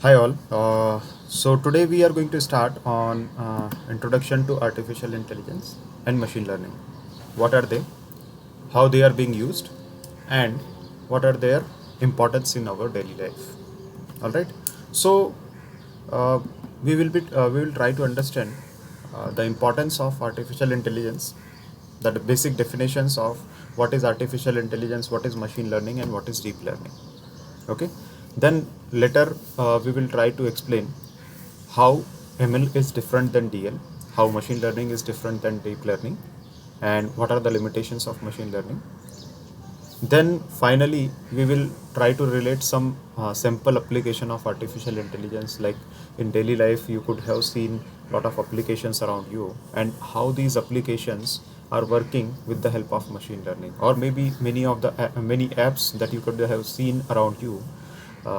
Hi all. So today we are going to start on introduction to artificial intelligence and machine learning. What are they? How they are being used, and what are their importance in our daily life? All right. So uh, we will try to understand the importance of artificial intelligence, the basic definitions of what is artificial intelligence, what is machine learning, and what is deep learning. Okay, then later we will try to explain how ML is different than DL, how machine learning is different than deep learning, and what are the limitations of machine learning. Then finally we will try to relate some simple application of artificial intelligence, like in daily life you could have seen a lot of applications around you, and how these applications are working with the help of machine learning, or maybe many apps that you could have seen around you.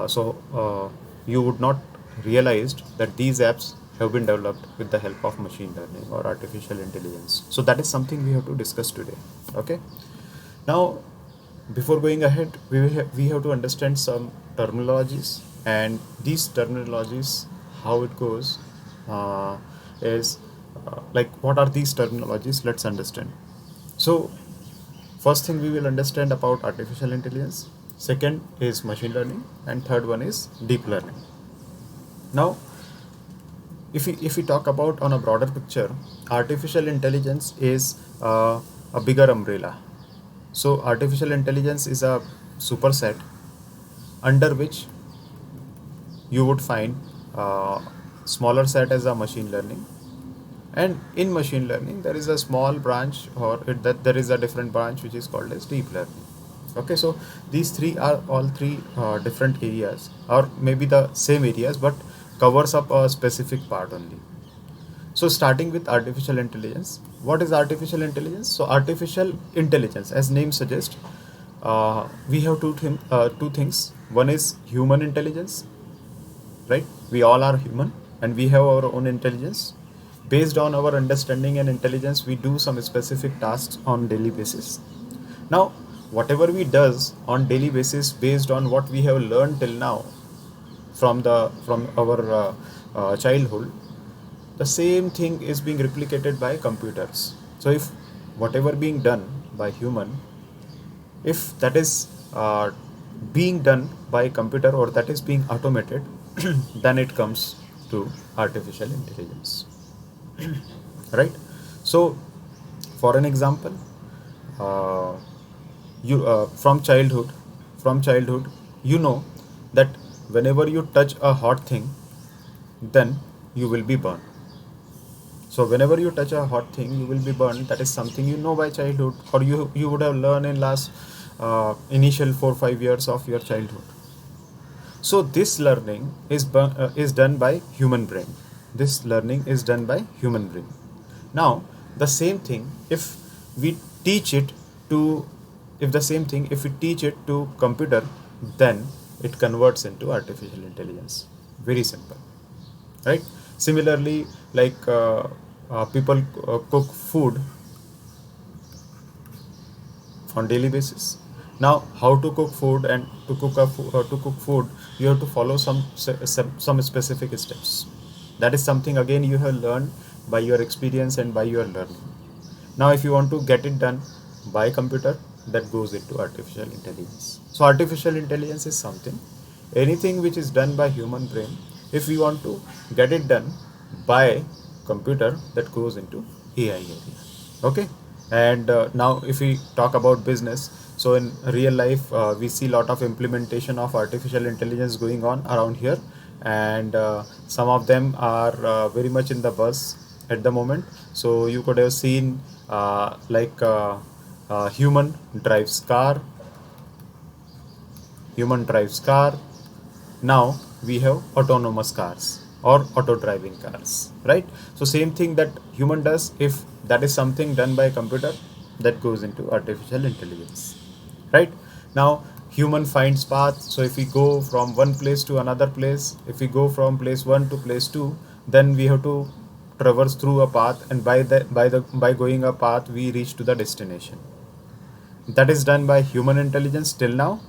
So you would not realized that these apps have been developed with the help of machine learning or artificial intelligence. So that is something we have to discuss today. Okay, now before going ahead, we have to understand some terminologies, and these terminologies, how it goes, is like what are these terminologies? Let's understand. So first thing we will understand about artificial intelligence. Second is machine learning, and third one is deep learning. Now, if we talk about on a broader picture, artificial intelligence is a bigger umbrella. So artificial intelligence is a superset under which you would find uh, smaller set as a machine learning, and in machine learning there is a small branch, that there is a different branch which is called as deep learning. Okay, so these three are all three different areas, or maybe the same areas, but covers up a specific part only. So starting with artificial intelligence, what is artificial intelligence? So artificial intelligence, as name suggests, we have two things. One is human intelligence, right? We all are human, and we have our own intelligence. Based on our understanding and intelligence, we do some specific tasks on daily basis. Now, whatever we does on daily basis, based on what we have learned till now from our childhood, the same thing is being replicated by computers. So if whatever being done by human, if that is being done by computer, or that is being automated, then it comes to artificial intelligence. Right. So for an example, uh, you from childhood you know that whenever you touch a hot thing, then you will be burned. So whenever you touch a hot thing, you will be burned. That is something you know by childhood, or you would have learned in last initial 4 5 years of your childhood. So this learning is done by human brain. This learning is done by human brain. Now the same thing, we teach it to if the same thing if we teach it to computer, then it converts into artificial intelligence. Very simple, right? Similarly, like people cook food on daily basis. Now how to cook food, and to cook food, you have to follow some specific steps. That is something again you have learned by your experience and by your learning. Now if you want to get it done by computer, that goes into artificial intelligence. So artificial intelligence is something, anything which is done by human brain, if we want to get it done by computer, that goes into AI area. Okay. And now if we talk about business, so in real life we see lot of implementation of artificial intelligence going on around here, and some of them are very much in the buzz at the moment. So you could have seen human drives car, human drives car. Now we have autonomous cars or auto driving cars, right? So same thing that human does, if that is something done by computer, that goes into artificial intelligence, right? Now human finds path. So if we go from one place to another place, if we go from place 1 to place 2, then we have to traverse through a path, and by going a path we reach to the destination. That is done by human intelligence till now.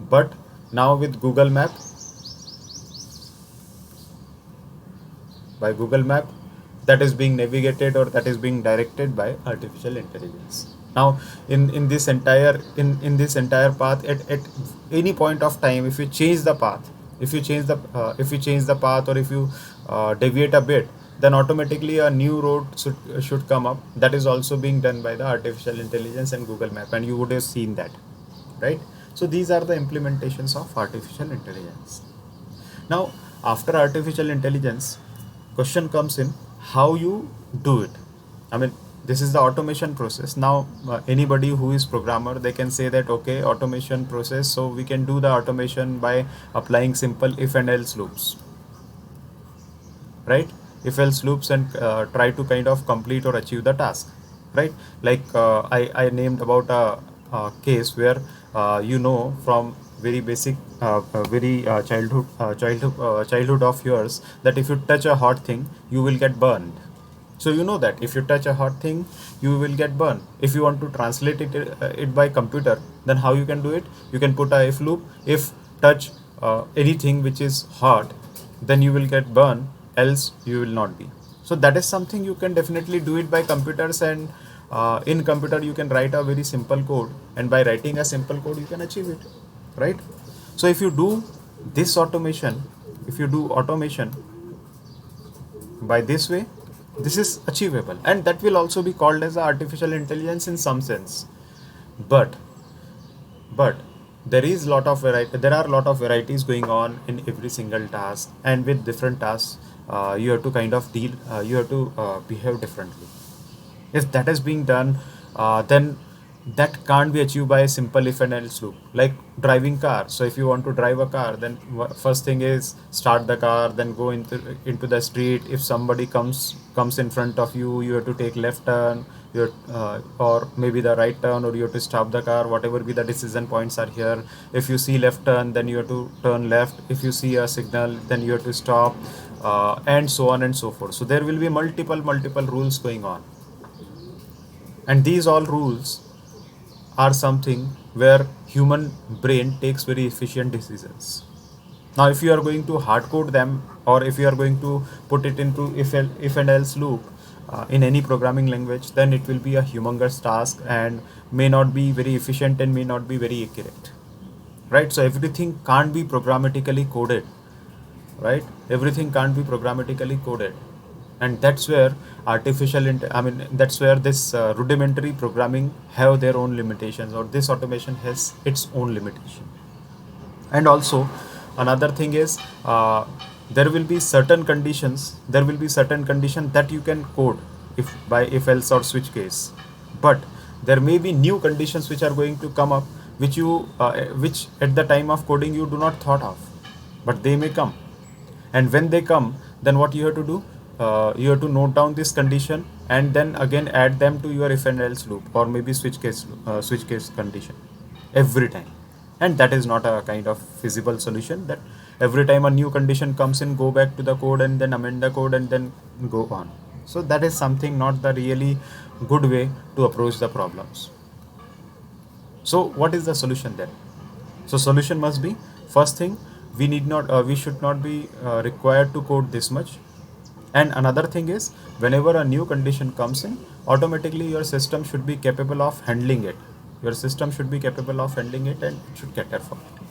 But now with Google Map, by Google Map, that is being navigated or that is being directed by artificial intelligence. Now, in this entire path, at any point of time, if you change the path, if you change the path, or if you deviate a bit, then automatically a new road should come up. That is also being done by the artificial intelligence and Google Map, and you would have seen that, right? So these are the implementations of artificial intelligence. Now, after artificial intelligence, question comes in how you do it. I mean, this is the automation process. Now, anybody who is programmer, they can say that, okay, automation process, so we can do the automation by applying simple if and else loops, right? If else loops, and try to kind of complete or achieve the task, right? Like I named about a case where from very basic childhood of yours, that if you touch a hot thing, you will get burned. So you know that if you touch a hot thing, you will get burned. If you want to translate it by computer, then how you can do it? You can put a if loop. If touch anything which is hot, then you will get burned, else you will not be. So that is something you can definitely do it by computers, and in computer you can write a very simple code, and by writing a simple code you can achieve it, right? So if you do this automation, if you do automation by this way, this is achievable, and that will also be called as artificial intelligence in some sense. But there is lot of variety, there are a lot of varieties going on in every single task, and with different tasks you have to kind of deal, you have to behave differently. If that is being done, then that can't be achieved by a simple if and else loop, like driving car. So if you want to drive a car, then first thing is start the car, then go into the street. If somebody comes in front of you, you have to take left turn, or maybe the right turn, or you have to stop the car. Whatever be the decision points are here. If you see left turn, then you have to turn left. If you see a signal, then you have to stop, and so on and so forth. So there will be multiple rules going on, and these all rules are something where human brain takes very efficient decisions. Now, if you are going to hard code them, or if you are going to put it into if and else loop in any programming language, then it will be a humongous task and may not be very efficient and may not be very accurate, right? So everything can't be programmatically coded, right? Everything can't be programmatically coded, and that's where that's where this rudimentary programming have their own limitations, or this automation has its own limitation. And also another thing is, there will be certain conditions that you can code if else or switch case, but there may be new conditions which are going to come up, which at the time of coding you do not thought of, but they may come. And when they come, then what you have to do, you have to note down this condition and then again add them to your if and else loop, or maybe switch case condition every time. And that is not a kind of feasible solution, that every time a new condition comes in, go back to the code and then amend the code and then go on. So that is something not the really good way to approach the problems. So what is the solution then? So solution must be, first thing, we should not be required to code this much. And another thing is, whenever a new condition comes in, automatically your system should be capable of handling it. Your system should be capable of handling it and it should cater for it,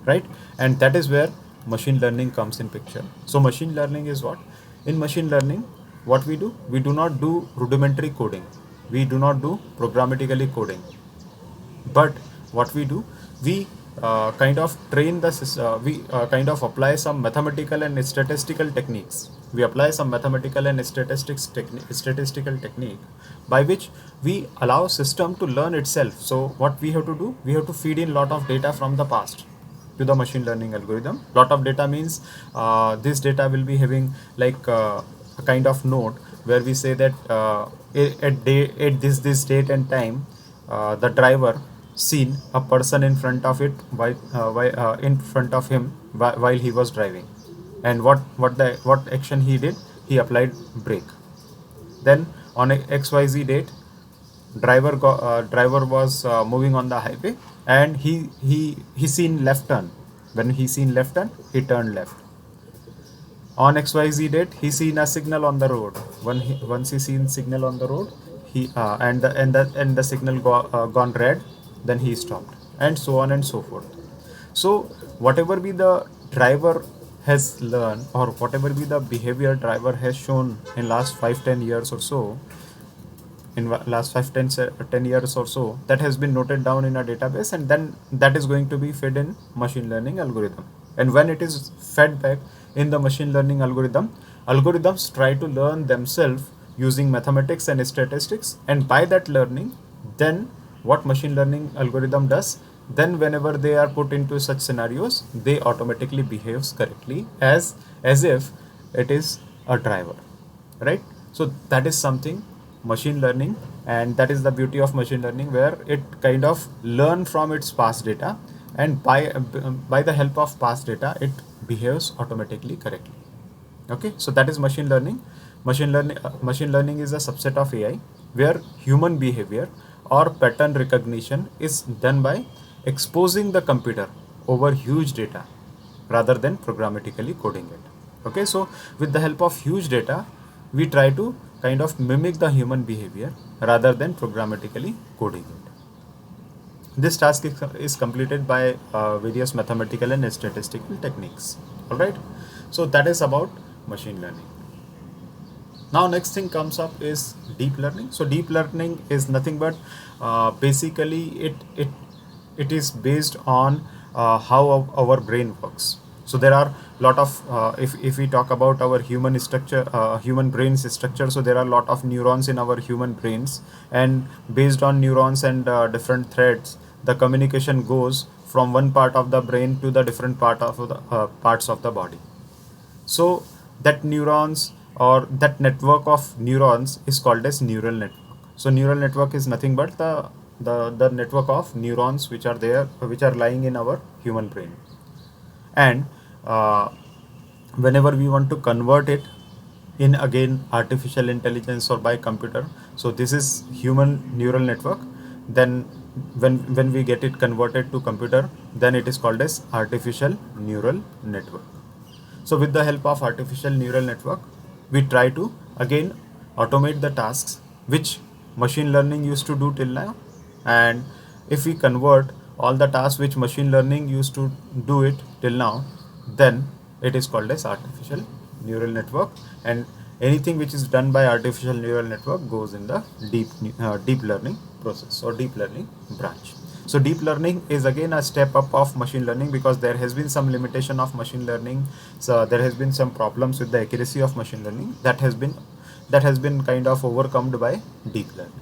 right? And that is where machine learning comes in picture. So machine learning is what? In machine learning, what we do? We do not do rudimentary coding. We do not do programmatically coding. But what we do, we kind of train the system, we kind of apply some mathematical and statistical techniques. We apply some mathematical and statistical technique by which we allow system to learn itself. So what we have to do, we have to feed in lot of data from the past to the machine learning algorithm. Lot of data means this data will be having like a kind of node where we say that at this date and time, the driver seen a person in front of in front of him while he was driving, and what action he did, he applied brake. Then on a XYZ date, driver was moving on the highway, and he seen left turn. When he seen left turn, he turned left. on XYZ date he seen a signal on the road. Once he seen signal on the road, he and the signal gone red, then he stopped, and so on and so forth. So whatever be the driver has learned, or whatever be the behavior driver has shown in last 5-10 years or so, in last 10 years or so, that has been noted down in a database, and then that is going to be fed in machine learning algorithm. And when it is fed back in the machine learning algorithm, algorithms try to learn themselves using mathematics and statistics, and by that learning, then what machine learning algorithm does, then whenever they are put into such scenarios, they automatically behaves correctly as if it is a driver, right? So that is something machine learning, and that is the beauty of machine learning, where it kind of learn from its past data, and by the help of past data it behaves automatically correctly. Okay, so that is machine learning. Machine learning is a subset of AI where human behavior or pattern recognition is done by exposing the computer over huge data rather than programmatically coding it. Okay, so with the help of huge data, we try to kind of mimic the human behavior rather than programmatically coding it. This task is completed by various mathematical and statistical techniques. All right, so that is about machine learning. Now next thing comes up is deep learning. So deep learning is nothing but basically it is based on how our brain works. So there are lot of if we talk about our human structure, human brain's structure, so there are a lot of neurons in our human brains, and based on neurons and different threads, the communication goes from one part of the brain to the different parts of the body. So that neurons, or that network of neurons, is called as neural network. So neural network is nothing but the network of neurons which are there, which are lying in our human brain. And whenever we want to convert it in again artificial intelligence or by computer, so this is human neural network, then when we get it converted to computer, then it is called as artificial neural network. So with the help of artificial neural network, we try to again automate the tasks which machine learning used to do till now. And if we convert all the tasks which machine learning used to do it till now, then it is called as artificial neural network. And anything which is done by artificial neural network goes in the deep learning process or deep learning branch. So deep learning is again a step up of machine learning, because there has been some limitation of machine learning. So there has been some problems with the accuracy of machine learning that has been kind of overcome by deep learning.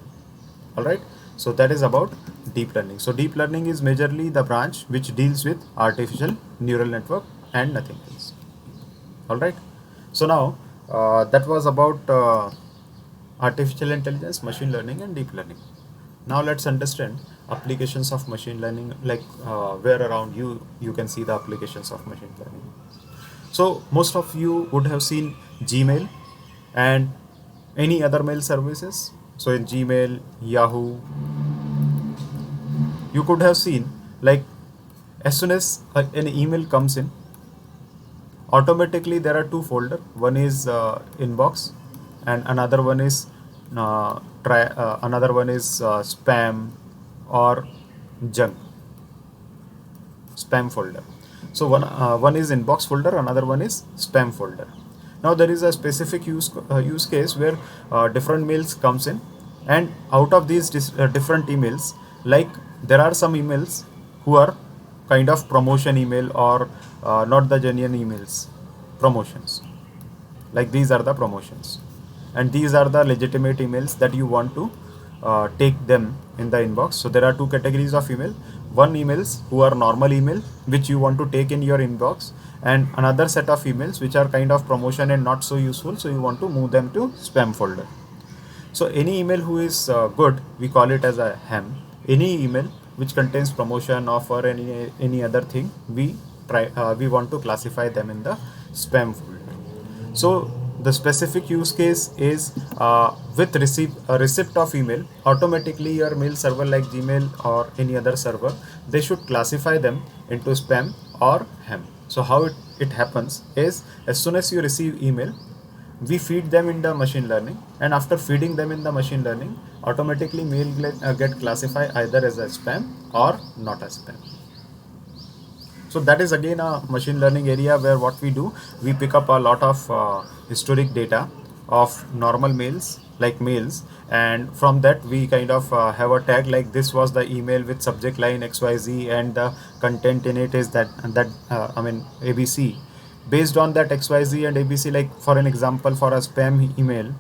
All right, so that is about deep learning. So deep learning is majorly the branch which deals with artificial neural network and nothing else. All right, so now that was about artificial intelligence, machine learning and deep learning. Now let's understand applications of machine learning, like where around you can see the applications of machine learning. So most of you would have seen Gmail and any other mail services. So in Gmail, Yahoo, you could have seen, like, as soon as an email comes in, automatically there are two folders. One is inbox, and another one is spam or junk, spam folder. So one is inbox folder, another one is spam folder. Now there is a specific use case where different mails comes in, and out of these different emails, like there are some emails who are kind of promotion email, or not the genuine emails, promotions. Like these are the promotions, and these are the legitimate emails that you want to take them in the inbox. So there are two categories of email. One, emails who are normal email which you want to take in your inbox, and another set of emails which are kind of promotion and not so useful, so you want to move them to spam folder. So any email who is good, we call it as a ham. Any email which contains promotion, offer, any other thing, we want to classify them in the spam folder. So the specific use case is with receipt of email, automatically your mail server like Gmail or any other server, they should classify them into spam or ham. So how it happens is, as soon as you receive email, we feed them in the machine learning, and after feeding them in the machine learning, automatically mail get classified either as a spam or not as spam. So that is again a machine learning area where what we do, we pick up a lot of historic data of normal mails, like mails, and from that we kind of have a tag like this was the email with subject line XYZ and the content in it is ABC. Based on that XYZ and ABC, like for an example, for a spam email,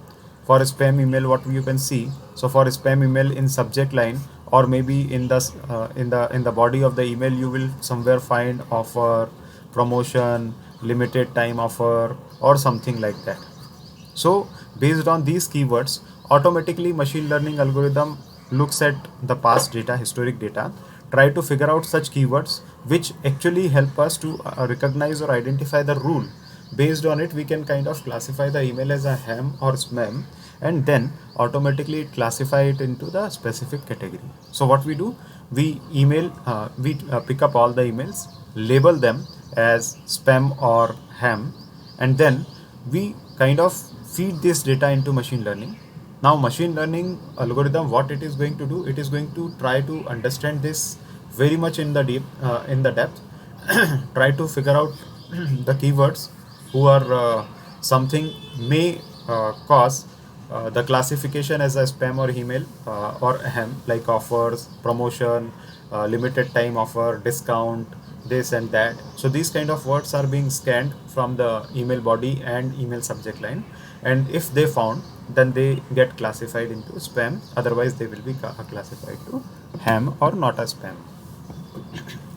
what you can see, so for a spam email, in subject line or maybe in the body of the email, you will somewhere find offer, promotion, limited time offer, or something like that. So based on these keywords, automatically machine learning algorithm looks at the past data, historic data, try to figure out such keywords which actually help us to recognize or identify the rule. Based on it, we can kind of classify the email as a ham or spam, and then automatically it classify it into the specific category. So what we do, we pick up all the emails, label them as spam or ham, and then we kind of feed this data into machine learning. Now machine learning algorithm, what it is going to do, it is going to try to understand this very much in the depth, try to figure out the keywords who are something may cause the classification as a spam or email or ham, like offers, promotion, limited time offer, discount, this and that. So these kind of words are being scanned from the email body and email subject line, and if they found, then they get classified into spam, otherwise they will be classified to ham or not a spam.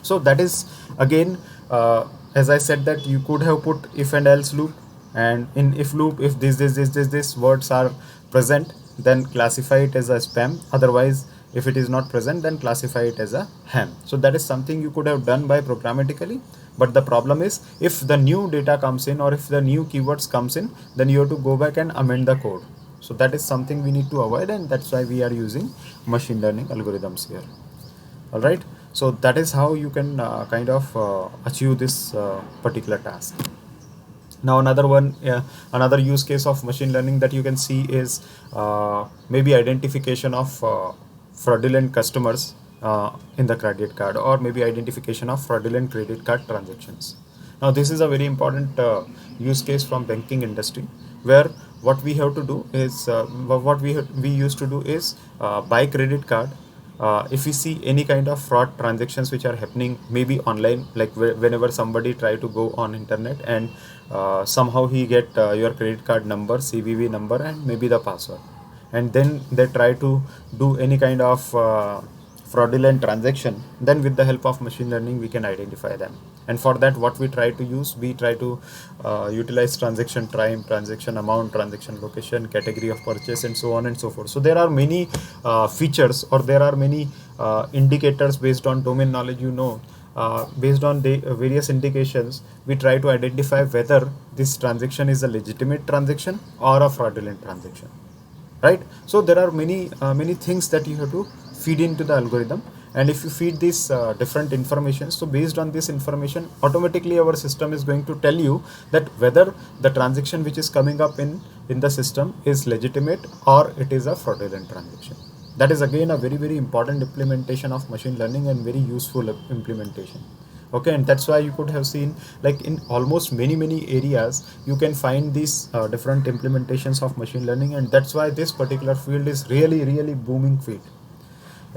So that is again, as I said, that you could have put if and else loop, and in if loop, if this words are present, then classify it as a spam, otherwise if it is not present, then classify it as a ham. So that is something you could have done by programmatically, but the problem is, if the new data comes in or if the new keywords comes in, then you have to go back and amend the code. So that is something we need to avoid, and that's why we are using machine learning algorithms here. All right, so that is how you can kind of achieve this particular task. Now another use case of machine learning that you can see is maybe identification of fraudulent customers in the credit card, or maybe identification of fraudulent credit card transactions. Now this is a very important use case from banking industry, where what we have to do is we used to do is buy credit card. If we see any kind of fraud transactions which are happening maybe online, like whenever somebody try to go on internet and somehow he get your credit card number, CVV number, and maybe the password, and then they try to do any kind of fraudulent transaction, then with the help of machine learning we can identify them. And for that, what we try to use, we try to utilize transaction time, transaction amount, transaction location, category of purchase, and so on and so forth. So there are many features, or there are many indicators based on domain knowledge, based on the various indications, we try to identify whether this transaction is a legitimate transaction or a fraudulent transaction, right? So there are many things that you have to feed into the algorithm, and if you feed these different information, so based on this information, automatically our system is going to tell you that whether the transaction which is coming up in the system is legitimate or it is a fraudulent transaction. That is again a very important implementation of machine learning, and very useful implementation. Okay, and that's why you could have seen, like in almost many areas you can find these different implementations of machine learning, and that's why this particular field is really booming field.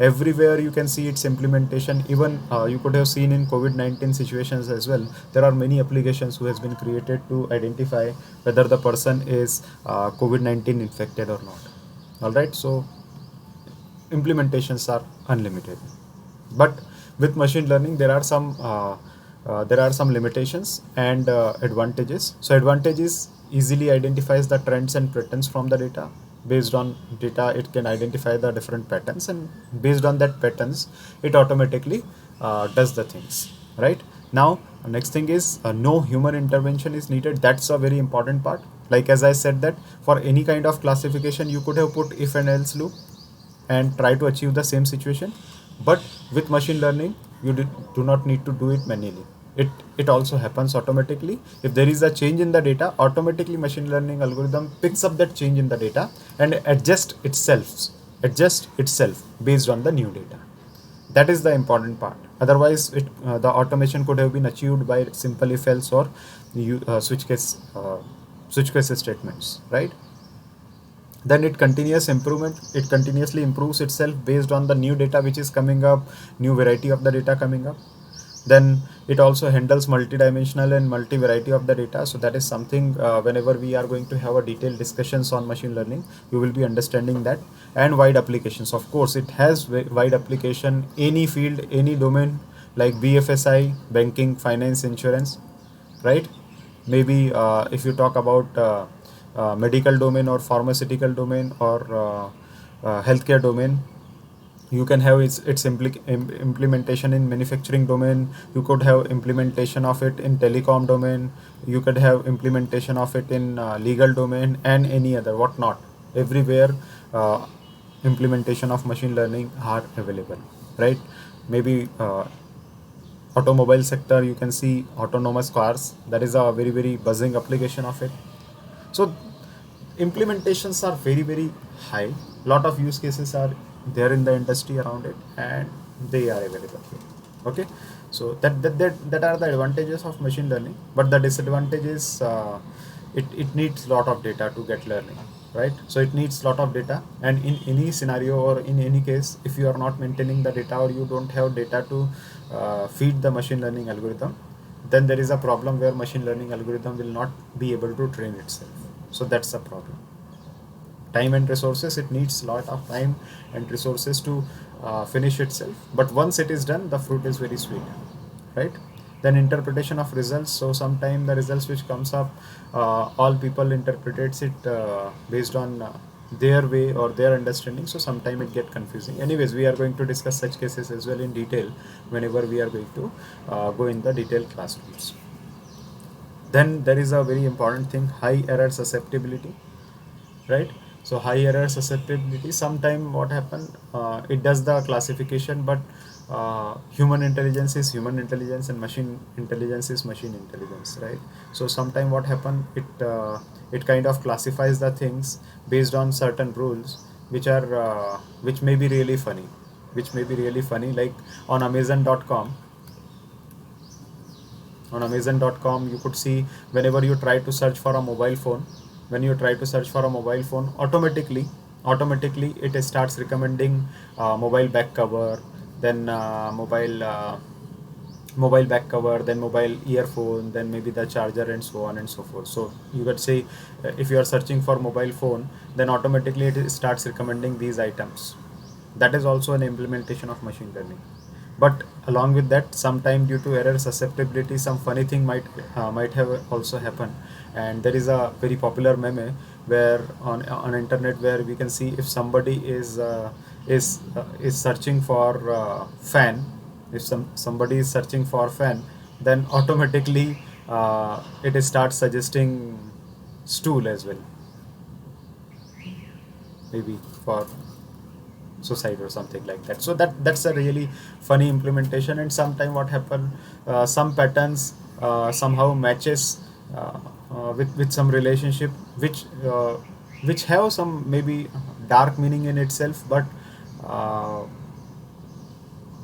Everywhere you can see its implementation. Even you could have seen in COVID-19 situations as well, there are many applications who has been created to identify whether the person is COVID-19 infected or not. All right, so implementations are unlimited, but with machine learning there are some limitations and advantages. So advantages, easily identifies the trends and patterns from the data. Based on data, it can identify the different patterns, and based on that patterns, it automatically does the things. Right now, next thing is no human intervention is needed. That's a very important part. Like as I said, that for any kind of classification, you could have put if and else loop and try to achieve the same situation, but with machine learning you do not need to do it manually. it also happens automatically. If there is a change in the data, automatically machine learning algorithm picks up that change in the data and adjust itself based on the new data. That is the important part. Otherwise, the automation could have been achieved by simple if else or switch case statements, right? Then it continuously improves itself based on the new data which is coming up, new variety of the data coming up. Then it also handles multi-dimensional and multi-variety of the data. So that is something, whenever we are going to have a detailed discussions on machine learning, you will be understanding that. And wide applications, of course, it has wide application, any field, any domain, like BFSI, banking, finance, insurance, right? Maybe if you talk about medical domain or pharmaceutical domain or healthcare domain, you can have its implementation in manufacturing domain. You could have implementation of it in telecom domain. You could have implementation of it in legal domain and any other whatnot. Everywhere implementation of machine learning are available, right? Maybe automobile sector, you can see autonomous cars. That is a very buzzing application of it. So implementations are very high. Lot of use cases are there in the industry around it, and they are available here. Okay, so that are the advantages of machine learning. But the disadvantage is it needs lot of data to get learning, right? So it needs lot of data, and in any scenario or in any case, if you are not maintaining the data or you don't have data to feed the machine learning algorithm, then there is a problem where machine learning algorithm will not be able to train itself. So that's a problem. Time and resources, it needs lot of time and resources to finish itself, but once it is done, the fruit is very sweet, right? Then interpretation of results. So sometime the results which comes up, all people interprets it based on their way or their understanding, so sometime it get confusing. Anyways, we are going to discuss such cases as well in detail whenever we are going to go in the detailed classrooms. Then there is a very important thing, high error susceptibility, right? So high error susceptibility, sometime what happen, it does the classification, but human intelligence is human intelligence and machine intelligence is machine intelligence, right? So sometime what happen, it kind of classifies the things based on certain rules which may be really funny, like on amazon.com you could see, whenever you try to search for a mobile phone, automatically it starts recommending mobile back cover, then mobile back cover, then mobile earphone, then maybe the charger, and so on and so forth. So you could say, if you are searching for mobile phone, then automatically it starts recommending these items. That is also an implementation of machine learning. But along with that, sometime due to error susceptibility, some funny thing might have also happened. And there is a very popular meme where on internet, where we can see, if somebody is searching for fan, if somebody is searching for fan, then automatically it starts suggesting stool as well, maybe for suicide or something like that. So that's a really funny implementation. And sometime what happen, some patterns somehow matches with some relationship which have some maybe dark meaning in itself, but uh,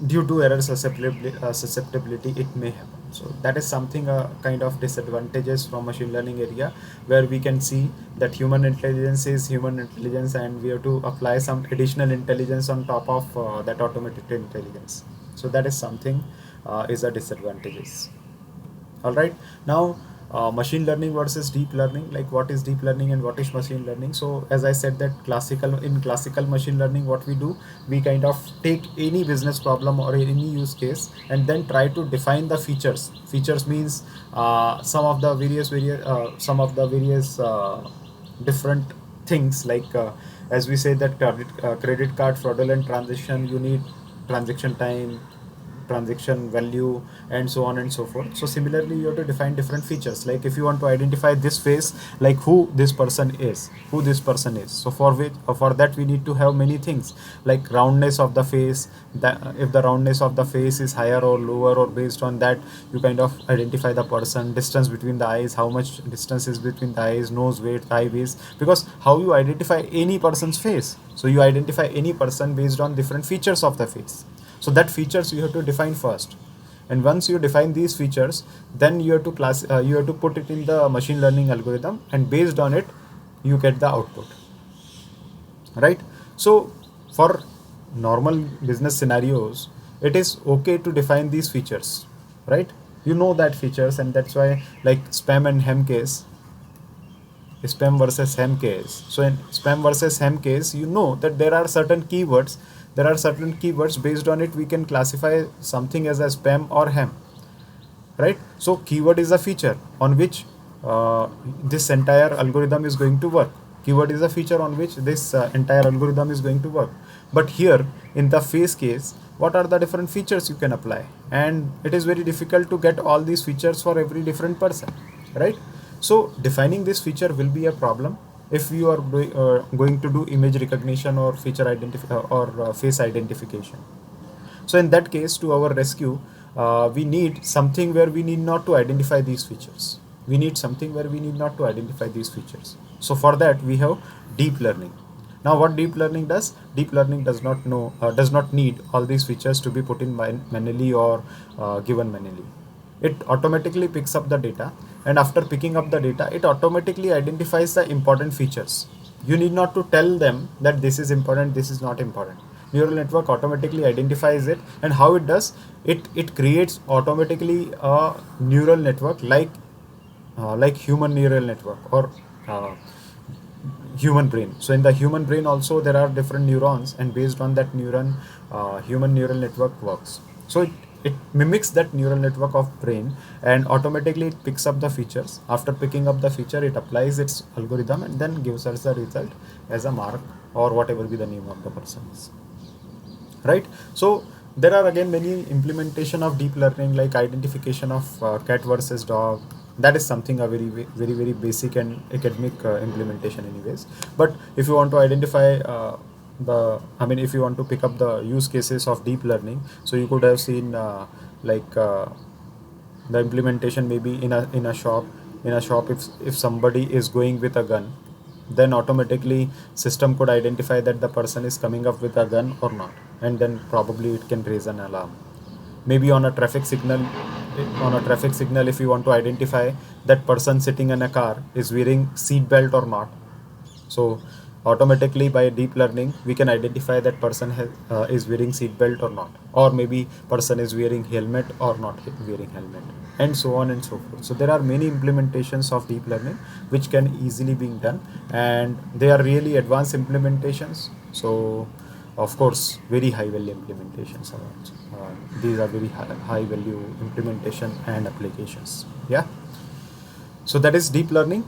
due to error susceptibility it may happen. So that is something, kind of disadvantages from machine learning area, where we can see that human intelligence is human intelligence, and we have to apply some additional intelligence on top of that automated intelligence. So that is something, is a disadvantages. All right, now machine learning versus deep learning, like what is deep learning and what is machine learning. So as I said, that classical machine learning, what we do, we kind of take any business problem or any use case and then try to define the features means some of the various different things, like as we say that credit card fraudulent transaction, you need transaction time, transaction value, and so on and so forth. So similarly, you have to define different features. Like if you want to identify this face, like who this person is, so for that we need to have many things, like roundness of the face, that if the roundness of the face is higher or lower, or based on that you kind of identify the person. Distance between the eyes, how much distance is between the eyes, nose weight, eye base. Because how you identify any person's face, so you identify any person based on different features of the face. So that features you have to define first, and once you define these features, then you have to you have to put it in the machine learning algorithm, and based on it you get the output, right? So for normal business scenarios, it is okay to define these features, right? You know that features, and that's why, like spam versus hem case. So in spam versus hem case, you know that there are certain keywords. Based on it we can classify something as a spam or hem, right? So keyword is a feature on which this entire algorithm is going to work. Keyword is a feature on which this entire algorithm is going to work. But here in the face case, what are the different features you can apply? And it is very difficult to get all these features for every different person, right? So defining this feature will be a problem if you are going to do image recognition or feature face identification. So in that case, to our rescue, we need something where we need not to identify these features. So for that, we have deep learning. Now, what deep learning does? Deep learning does not need all these features to be put in manually or given manually. It automatically picks up the data, and after picking up the data, it automatically identifies the important features. You need not to tell them that this is important, this is not important. Neural network automatically identifies it. And how it does it creates automatically a neural network like human neural network, or human brain. So in the human brain also there are different neurons, and based on that neuron, human neural network works. So it mimics that neural network of brain, and automatically it picks up the features. After picking up the feature, it applies its algorithm and then gives us the result as a mark, or whatever be the name of the person is, right? So there are again many implementation of deep learning, like identification of cat versus dog. That is something a very basic and academic implementation anyways. But if you want to identify if you want to pick up the use cases of deep learning, so you could have seen the implementation maybe in a shop. If somebody is going with a gun, then automatically system could identify that the person is coming up with a gun or not, and then probably it can raise an alarm. Maybe on a traffic signal, if you want to identify that person sitting in a car is wearing seat belt or not, so automatically by deep learning we can identify that person is wearing seat belt or not, or maybe person is wearing helmet or not wearing helmet, and so on and so forth. So there are many implementations of deep learning which can easily be done, and they are really advanced implementations. So of course very high value implementations are also. These are very high value implementation and applications. Yeah, so that is deep learning.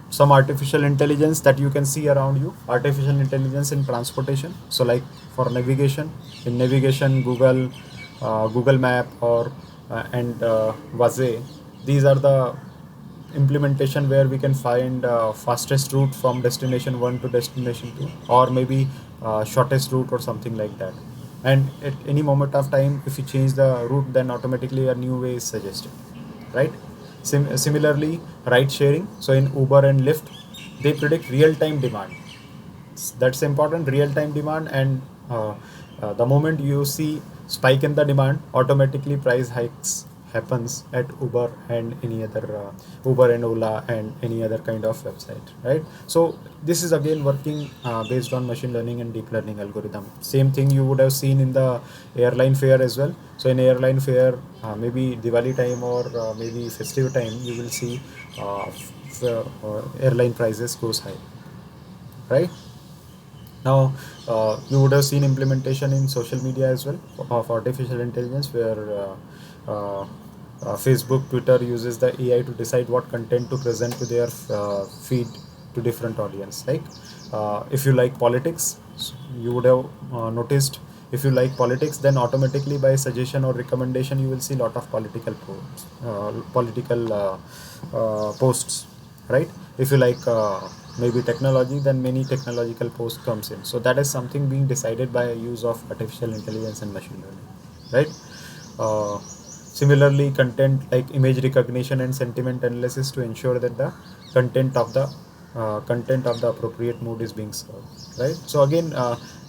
Some artificial intelligence that you can see around you. Artificial intelligence in transportation, so like for navigation, Google Map, or and Waze. These are the implementation where we can find fastest route from destination 1 to destination 2, or maybe shortest route or something like that. And at any moment of time, if you change the route, then automatically a new way is suggested, right? Similarly, ride sharing. So in Uber and Lyft, they predict real-time demand. That's important, real-time demand. And the moment you see spike in the demand, automatically price hikes happens at Uber and any other Uber and Ola and any other kind of website, right? So this is again working based on machine learning and deep learning algorithm. Same thing you would have seen in the airline fare as well. So in airline fare, maybe Diwali time or maybe festive time, you will see airline prices goes high, right? Now, you would have seen implementation in social media as well of artificial intelligence, where Facebook, Twitter uses the AI to decide what content to present to their feed to different audience. Like if you like politics, you would have noticed If you like politics, then automatically by suggestion or recommendation you will see lot of political posts, right? If you like maybe technology, then many technological posts comes in. So that is something being decided by use of artificial intelligence and machine learning, right? Similarly, content like image recognition and sentiment analysis to ensure that the content of the content of the appropriate mood is being served, right? So again,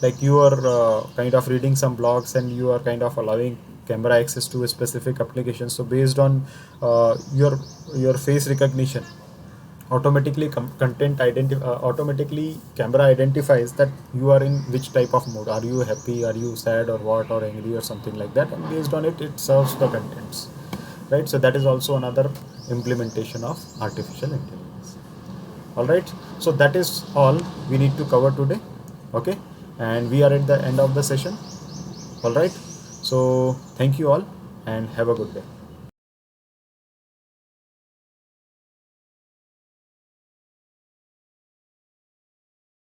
like you are kind of reading some blogs and you are kind of allowing camera access to a specific application. So based on your face recognition, automatically automatically camera identifies that you are in which type of mood. Are you happy, are you sad, or what, or angry, or something like that, and based on it it serves the contents, right? So that is also another implementation of artificial intelligence. All right, so that is all we need to cover today. Okay, and we are at the end of the session. All right, so thank you all and have a good day.